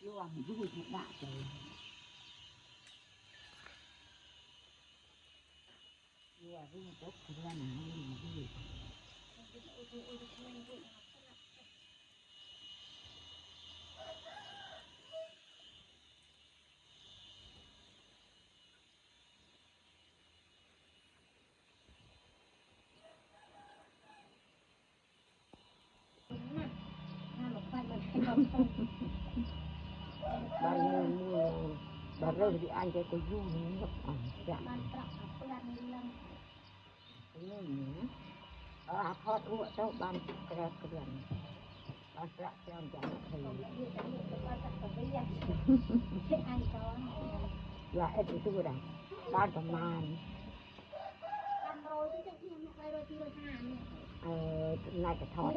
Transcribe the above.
luôn vui một đại rồi vui vui tốt thì là nào vui bao nhiêu mua bà rơi thì anh cái cô du ngập dạ ở hot ruộng đâu ban kẹt kẹt ban kẹt cho anh chẳng thấy là hết cái thứ này ban còn màn này cái thọt